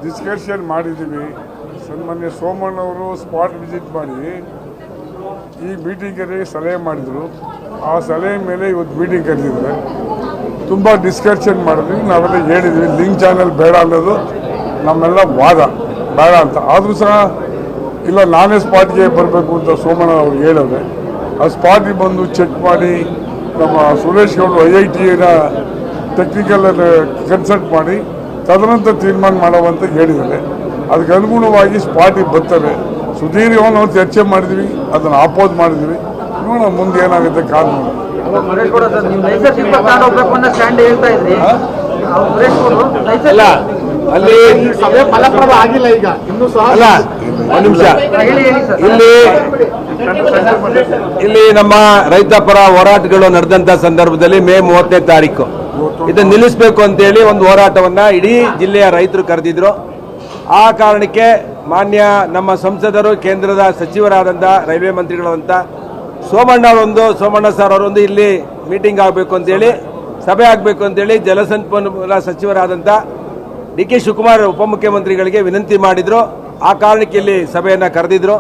Discussion ಮಾಡಿದ್ದೀವಿ. ಮೊನ್ನೆ ಸೋಮಣ್ಣವರು spot visit ಮಾಡಿ ಈ ಮೀಟಿಂಗಲ್ಲಿ ಸಲಹೆ ಮಾಡಿದರು. ಆ ಸಲಹೆ ಮೇಲೆ ಇವತ್ತು ಮೀಟಿಂಗ್ ಕರೆದಿದ್ದಾರೆ. ತುಂಬ ಡಿಸ್ಕಷನ್ ಮಾಡಿದ್ವಿ. ನಾವೆಲ್ಲ ಹೇಳಿದ್ವಿ ಲಿಂಕ್ ಚಾನಲ್ ಬೇಡ ಅನ್ನೋದು ನಮ್ಮೆಲ್ಲ ವಾದ, ಬೇಡ ಅಂತ. ಆದರೂ ಸಹ ಇಲ್ಲ ನಾನೇ ಸ್ಪಾಟ್ಗೆ ಬರಬೇಕು ಅಂತ ಸೋಮಣ್ಣ ಅವರು ಹೇಳಿದ್ರೆ ಆ ಸ್ಪಾಟಿಗೆ ಬಂದು ಚೆಕ್ ಮಾಡಿ ನಮ್ಮ ಸುರೇಶ್ ಗೌಡರು IITನ ಟೆಕ್ನಿಕಲ್ ಕನ್ಸಲ್ಟ್ ಮಾಡಿ ತದನಂತರ ತೀರ್ಮಾನ ಮಾಡುವಂತ ಹೇಳಿದ್ದಾರೆ. ಅದಕ್ಕೆ ಅನುಗುಣವಾಗಿ ಸ್ಪಾಟಿಗೆ ಬರ್ತಾರೆ. ಸುದೀರ್ಘವಾಗಿ ನಾವು ಚರ್ಚೆ ಮಾಡಿದ್ವಿ, ಅದನ್ನು ಆಪೋಸ್ ಮಾಡಿದ್ವಿ. ನೋಡೋಣ ಮುಂದೆ ಏನಾಗುತ್ತೆ ಕಾದು ನೋಡಿ. ಅಲ್ಲಿ ಸಭೆ ಫಲಪ್ರದ ಆಗಿಲ್ಲ. ಈಗ ಇನ್ನೂ ಸಹ ಒಂದು ನಿಮಿಷ, ಇಲ್ಲಿ ನಮ್ಮ ರೈತ ಪರ ಹೋರಾಟಗಳು ನಡೆದಂತ ಸಂದರ್ಭದಲ್ಲಿ ಮೇ 30ನೇ ತಾರೀಕು ಇದನ್ನು ನಿಲ್ಲಿಸಬೇಕು ಅಂತೇಳಿ ಒಂದು ಹೋರಾಟವನ್ನ ಇಡೀ ಜಿಲ್ಲೆಯ ರೈತರು ಕರೆದಿದ್ರು. ಆ ಕಾರಣಕ್ಕೆ ಮಾನ್ಯ ನಮ್ಮ ಸಂಸದರು, ಕೇಂದ್ರದ ಸಚಿವರಾದಂಥ ರೈಲ್ವೆ ಮಂತ್ರಿಗಳಾದಂಥ ಸೋಮಣ್ಣ ಸರ್ ಅವರೊಂದು ಇಲ್ಲಿ ಮೀಟಿಂಗ್ ಆಗಬೇಕು ಅಂತೇಳಿ, ಸಭೆ ಆಗಬೇಕು ಅಂತೇಳಿ ಜಲಸಂಪನ್ಮೂಲ ಸಚಿವರಾದಂಥ DK ಶಿವಕುಮಾರ್ ಉಪಮುಖ್ಯಮಂತ್ರಿಗಳಿಗೆ ವಿನಂತಿ ಮಾಡಿದ್ರು. ಆ ಕಾರಣಕ್ಕೆ ಇಲ್ಲಿ ಸಭೆಯನ್ನು ಕರೆದಿದ್ರು.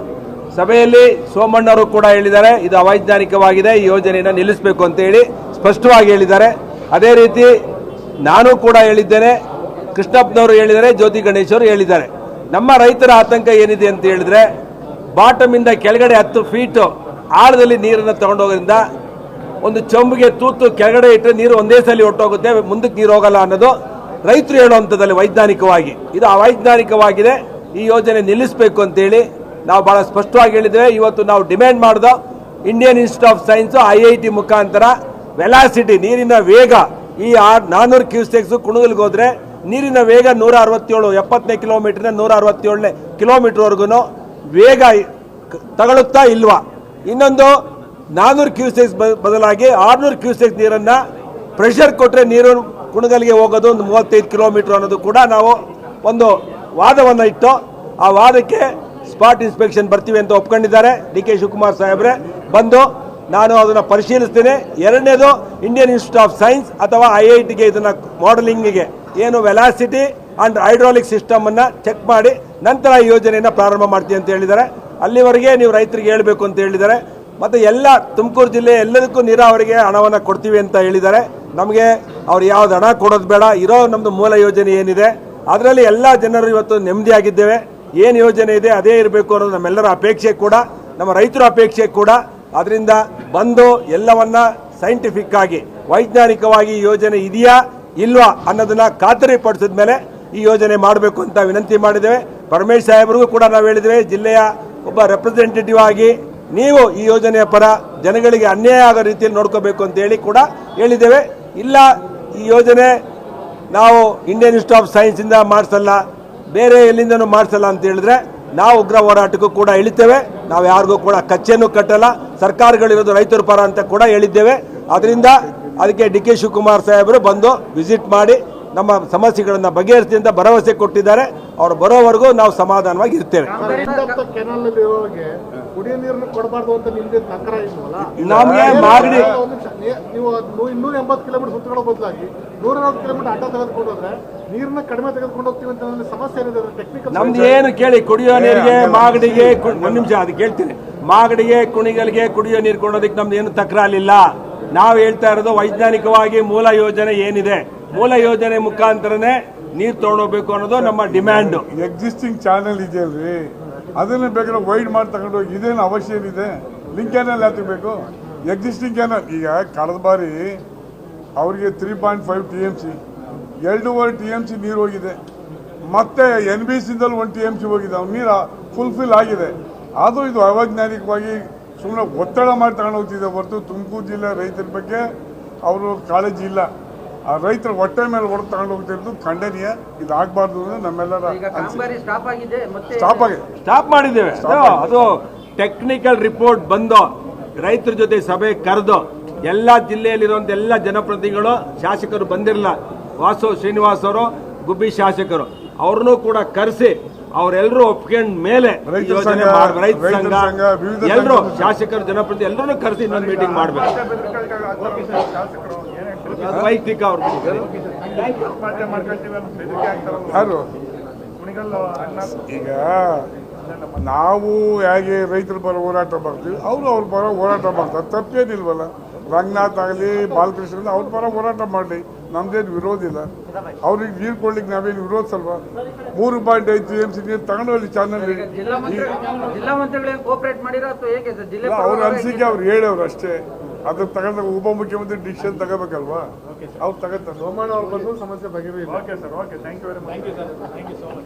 ಸಭೆಯಲ್ಲಿ ಸೋಮಣ್ಣವರು ಕೂಡ ಹೇಳಿದ್ದಾರೆ ಇದು ಅವೈಜ್ಞಾನಿಕವಾಗಿದೆ, ಈ ಯೋಜನೆಯನ್ನು ನಿಲ್ಲಿಸಬೇಕು ಅಂತೇಳಿ ಸ್ಪಷ್ಟವಾಗಿ ಹೇಳಿದ್ದಾರೆ. ಅದೇ ರೀತಿ ನಾನು ಕೂಡ ಹೇಳಿದ್ದೇನೆ, ಕೃಷ್ಣಪ್ಪನವರು ಹೇಳಿದ್ದಾರೆ, ಜ್ಯೋತಿ ಗಣೇಶ್ ಅವರು ಹೇಳಿದ್ದಾರೆ. ನಮ್ಮ ರೈತರ ಆತಂಕ ಏನಿದೆ ಅಂತ ಹೇಳಿದ್ರೆ, ಬಾಟಮಿಂದ ಕೆಳಗಡೆ 10 ಫೀಟ್ ಆಳದಲ್ಲಿ ನೀರನ್ನು ತಗೊಂಡೋಗೋದ್ರಿಂದ ಒಂದು ಚೊಂಬಿಗೆ ತೂತು ಕೆಳಗಡೆ ಇಟ್ಟರೆ ನೀರು ಒಂದೇ ಸಲ ಹೊಟ್ಟೋಗುತ್ತೆ, ಮುಂದಕ್ಕೆ ನೀರು ಹೋಗಲ್ಲ ಅನ್ನೋದು ರೈತರು ಹೇಳುವಂಥದ್ದಲ್ಲಿ ವೈಜ್ಞಾನಿಕವಾಗಿ. ಇದು ಅವೈಜ್ಞಾನಿಕವಾಗಿದೆ, ಈ ಯೋಜನೆ ನಿಲ್ಲಿಸಬೇಕು ಅಂತೇಳಿ ನಾವು ಬಹಳ ಸ್ಪಷ್ಟವಾಗಿ ಹೇಳಿದ್ದೇವೆ. ಇವತ್ತು ನಾವು ಡಿಮ್ಯಾಂಡ್ ಮಾಡಿದ Indian institute of science IIT ಮುಖಾಂತರ ವೆಲಾಸಿಟಿ, ನೀರಿನ ವೇಗ, ಈ 400 ಕ್ಯೂಸೆಕ್ಸ್ ಕುಣಗಲ್ಗೆ ಹೋದ್ರೆ ನೀರಿನ ವೇಗ 167, 70ನೇ ಕಿಲೋಮೀಟರ್ನ 167ನೇ ಕಿಲೋಮೀಟರ್ವರೆಗೂ ವೇಗ ತಗೊಳುತ್ತಾ ಇಲ್ವಾ? ಇನ್ನೊಂದು 400 ಕ್ಯೂಸೆಕ್ಸ್ ಬದಲಾಗಿ 600 ಕ್ಯೂಸೆಕ್ಸ್ ನೀರನ್ನ ಪ್ರೆಷರ್ ಕೊಟ್ಟರೆ ನೀರು ಕುಣಗಲ್ಗೆ ಹೋಗೋದು ಒಂದು 35 ಕಿಲೋಮೀಟರ್ ಅನ್ನೋದು ಕೂಡ ನಾವು ಒಂದು ವಾದವನ್ನು ಇಟ್ಟು, ಆ ವಾದಕ್ಕೆ ಸ್ಪಾಟ್ ಇನ್ಸ್ಪೆಕ್ಷನ್ ಬರ್ತೀವಿ ಅಂತ ಒಪ್ಕೊಂಡಿದ್ದಾರೆ. DK ಶಿವಕುಮಾರ್ ಸಾಹೇಬ್ರೆ ಬಂದು ನಾನು ಅದನ್ನು ಪರಿಶೀಲಿಸ್ತೇನೆ. ಎರಡನೇದು ಇಂಡಿಯನ್ ಇನ್ಸ್ಟಿಟ್ಯೂಟ್ ಆಫ್ ಸೈನ್ಸ್ ಅಥವಾ IITಗೆ ಇದನ್ನ ಮಾಡೆಲಿಂಗ್ಗೆ ಏನು ವೆಲಾಸಿಟಿ ಅಂಡ್ ಹೈಡ್ರಾಲಿಕ್ ಸಿಸ್ಟಮ್ ಅನ್ನ ಚೆಕ್ ಮಾಡಿ ನಂತರ ಈ ಯೋಜನೆಯನ್ನು ಪ್ರಾರಂಭ ಮಾಡ್ತೀವಿ ಅಂತ ಹೇಳಿದ್ದಾರೆ. ಅಲ್ಲಿವರೆಗೆ ನೀವು ರೈತರಿಗೆ ಹೇಳಬೇಕು ಅಂತ ಹೇಳಿದ್ದಾರೆ. ಮತ್ತು ಎಲ್ಲ ತುಮಕೂರು ಜಿಲ್ಲೆ ಎಲ್ಲದಕ್ಕೂ ನೀರಾವರಿಗೆ ಹಣವನ್ನು ಕೊಡ್ತೀವಿ ಅಂತ ಹೇಳಿದ್ದಾರೆ. ನಮಗೆ ಅವ್ರು ಯಾವ್ದು ಹಣ ಕೊಡೋದು ಬೇಡ, ಇರೋ ನಮ್ಮದು ಮೂಲ ಯೋಜನೆ ಏನಿದೆ ಅದರಲ್ಲಿ ಎಲ್ಲ ಜನರು ಇವತ್ತು ನೆಮ್ಮದಿಯಾಗಿದ್ದೇವೆ. ಏನು ಯೋಜನೆ ಇದೆ ಅದೇ ಇರಬೇಕು ಅನ್ನೋದು ನಮ್ಮೆಲ್ಲರ ಅಪೇಕ್ಷೆ ಕೂಡ, ನಮ್ಮ ರೈತರ ಅಪೇಕ್ಷೆ ಕೂಡ. ಅದರಿಂದ ಬಂದು ಎಲ್ಲವನ್ನ ಸೈಂಟಿಫಿಕ್ ಆಗಿ ವೈಜ್ಞಾನಿಕವಾಗಿ ಈ ಯೋಜನೆ ಇದೆಯಾ ಇಲ್ವಾ ಅನ್ನೋದನ್ನ ಖಾತರಿಪಡಿಸಿದ ಮೇಲೆ ಈ ಯೋಜನೆ ಮಾಡಬೇಕು ಅಂತ ವಿನಂತಿ ಮಾಡಿದ್ದೇವೆ. ಪರಮೇಶ್ ಸಾಹೇಬ್ರಿಗೂ ಕೂಡ ನಾವು ಹೇಳಿದ್ದೇವೆ, ಜಿಲ್ಲೆಯ ಒಬ್ಬ ರೆಪ್ರೆಸೆಂಟೇಟಿವ್ ಆಗಿ ನೀವು ಈ ಯೋಜನೆಯ ಪರ ಜನಗಳಿಗೆ ಅನ್ಯಾಯ ಆಗೋ ರೀತಿಯಲ್ಲಿ ನೋಡ್ಕೋಬೇಕು ಅಂತ ಹೇಳಿ ಕೂಡ ಹೇಳಿದ್ದೇವೆ. ಇಲ್ಲ ಈ ಯೋಜನೆ ನಾವು ಇಂಡಿಯನ್ ಇನ್ಸ್ಟಿಟ್ಯೂಟ್ ಆಫ್ ಸೈನ್ಸ್ ಇಂದ ಮಾಡಿಸಲ್ಲ, ಬೇರೆ ಎಲ್ಲಿಂದನೂ ಮಾಡಿಸಲ್ಲ ಅಂತ ಹೇಳಿದ್ರೆ ನಾವು ಉಗ್ರ ಹೋರಾಟಕ್ಕೂ ಕೂಡ ಇಳಿತೇವೆ. ನಾವು ಯಾರಿಗೂ ಕೂಡ ಕಚ್ಚೆನೂ ಕಟ್ಟಲ್ಲ, ಸರ್ಕಾರಗಳಿರೋದು ರೈತರ ಪರ ಅಂತ ಕೂಡ ಹೇಳಿದ್ದೇವೆ. ಅದರಿಂದ ಅದಕ್ಕೆ DK ಶಿವಕುಮಾರ್ ಸಾಹೇಬರು ಬಂದು ವಿಸಿಟ್ ಮಾಡಿ ನಮ್ಮ ಸಮಸ್ಯೆಗಳನ್ನ ಬಗೆಹರಿಸ್ತೀವಿ ಅಂತ ಭರವಸೆ ಕೊಟ್ಟಿದ್ದಾರೆ. ಅವರು ಬರೋವರೆಗೂ ನಾವು ಸಮಾಧಾನವಾಗಿ ಇರ್ತೇವೆ. ನಮಗೆ ಮಾಗಡಿ ನೀವು 280 ಕಿಲೋಮೀಟರ್ ಸುತ್ತಕೊಳ್ಳೋ ಬದಲಾಗಿ 140 ಕಿಲೋಮೀಟರ್ ಅಡ್ಡ ತೆಗೆದುಕೊಂಡು ಹೋದ್ರೆ ನೀರನ್ನ ಕಡಿಮೆ ತೆಗೆದುಕೊಂಡು ಹೋಗ್ತೀವಿ ಅಂತ ಸಮಸ್ಯೆ ಏನಿದೆ ಟೆಕ್ನಿಕಲ್ ನಮ್ದು ಏನು ಕೇಳಿ, ಕುಡಿಯೋ ನೀರಿಗೆ ಮಾಗಡಿಗೆ ಒಂದು ನಿಮಿಷ ಅದು ಕೇಳ್ತೀನಿ, ಮಾಗಡಿಗೆ ಕುಣಿಗಲ್ಗೆ ಕುಡಿಯೋ ನೀರು ಕೊಡೋದಕ್ಕೆ ನಮ್ದು ಏನು ತಕರಾರಿಲ್ಲ. ನಾವು ಹೇಳ್ತಾ ಇರೋದು ವೈಜ್ಞಾನಿಕವಾಗಿ ಮೂಲ ಯೋಜನೆ ಏನಿದೆ, ಮೂಲ ಯೋಜನೆ ಮುಖಾಂತರನೇ ನೀರು ತಗೊಂಡೋಗ್ಬೇಕು ಅನ್ನೋದು ನಮ್ಮ ಡಿಮ್ಯಾಂಡ್. ಎಕ್ಸಿಸ್ಟಿಂಗ್ ಚಾನೆಲ್ ಇದೆಯಲ್ರಿ, ಅದನ್ನ ಬೇಕಾದ್ರೆ ವೈಡ್ ಮಾಡಿ ತಗೊಂಡು ಹೋಗಿ, ಇದೇನು ಅವಶ್ಯ ಇದೆ? ಲಿಂಕ್ ಕ್ಯಾನಲ್ ಹಾಕಬೇಕು. ಎಕ್ಸಿಸ್ಟಿಂಗ್ ಕ್ಯಾನಲ್ ಈಗ ಕಳೆದ ಬಾರಿ ಅವರಿಗೆ 3.5 TMC 2.5 TMC ನೀರು ಹೋಗಿದೆ. ಮತ್ತೆ NBCದಲ್ಲಿ 1 TMC ಹೋಗಿದೆ. ಅವ್ನ ನೀರು ಫುಲ್ಫಿಲ್ ಆಗಿದೆ. ಆದರೂ ಇದು ಅವೈಜ್ಞಾನಿಕವಾಗಿ ಸುಮ್ಮನೆ ಒತ್ತಡ ಮಾಡಿ ತಗೊಂಡು ಹೋಗ್ತಿದೆ ಹೊರತು ತುಮಕೂರು ಜಿಲ್ಲೆ ರೈತರ ಬಗ್ಗೆ ಅವರು ಕಾಳಜಿ ಇಲ್ಲ. ಆ ರೈತರ ಹೊಟ್ಟೆ ಮೇಲೆ ಹೊಡೆದು ತಗೊಂಡು ಹೋಗ್ತಿರೋದು ಖಂಡನೀಯ. ಇದು ಆಗಬಾರ್ದು ಅಂದ್ರೆ ನಮ್ಮೆಲ್ಲರ ಸ್ಟಾಪ್ ಮಾಡಿದ್ದೇವೆ. ಅದು ಟೆಕ್ನಿಕಲ್ ರಿಪೋರ್ಟ್ ಬಂದು ರೈತರ ಜೊತೆ ಸಭೆ ಕರೆದು ಎಲ್ಲ ಜಿಲ್ಲೆಯಲ್ಲಿರುವಂತ ಎಲ್ಲ ಜನಪ್ರತಿನಿಧಿಗಳು, ಶಾಸಕರು ಬಂದಿರಲ್ಲ, ವಾಸು ಶ್ರೀನಿವಾಸ್ ಅವರು, ಗುಬ್ಬಿ ಶಾಸಕರು, ಅವ್ರನ್ನೂ ಕೂಡ ಕರೆಸಿ ಅವರೆಲ್ಲರೂ ಒಪ್ಕೊಂಡ ಮೇಲೆ ಯೋಜನೆ ರೈತ ಸಂಘ ಎಲ್ಲರೂ ಶಾಸಕರು ಜನಪ್ರತಿನಿಧಿ ಎಲ್ಲರೂ ಕರೆಸಿ ಇನ್ನೊಂದು ಮೀಟಿಂಗ್ ಮಾಡಬೇಕು. ಅದು ವೈಯಕ್ತಿಕ ಅವ್ರು ಯಾರು ಈಗ ನಾವು ಹೇಗೆ ರೈತರ ಪರ ಹೋರಾಟ ಮಾಡ್ತೀವಿ ಅವರು ಅವ್ರ ಪರ ಹೋರಾಟ ಮಾಡ್ತಾರೆ, ತಪ್ಪೇನಿಲ್ವಲ್ಲ. ರಂಗನಾಥ್ ಆಗಲಿ ಬಾಲಕೃಷ್ಣ ಅವ್ರ ಪರ ಹೋರಾಟ ಮಾಡಲಿ, ನಮ್ದೇನು ವಿರೋಧ ಇಲ್ಲ. ಅವ್ರಿಗೆ ನೀರು ಕೊಡ್ಲಿಕ್ಕೆ ನಾವೇನು ವಿರೋಧಿಸಲ್ವಾ? 3.5 TMC ನೀರು ತಗೊಂಡು ಅಲ್ಲಿ ಚಾನಲ್ ಜಿಲ್ಲಾ ಮಂತ್ರಿಗಳಿಗೆ ಕೋಆಪರೇಟ್ ಮಾಡಿರೋ ಅಥವಾ ಹೇಗೆ ಸರ್? ಜಿಲ್ಲೆ ಅವ್ರ ಅನಿಸಿಕೆ ಅವ್ರು ಹೇಳವ್ರು ಅಷ್ಟೇ. ಅದನ್ನ ತಗೊಂಡ ಉಪಮುಖ್ಯಮಂತ್ರಿ ಡಿಸಿಷನ್ ತಗೋಬೇಕಲ್ವಾ, ಅವ್ರು ತಗೋತಾರೆ. ಸೋಮಣ್ಣ ಅವ್ರು ಬಂದು ಸಮಸ್ಯೆ ಬಗೆಹರಿಲ್ಲ. Okay sir, okay, thank you very much.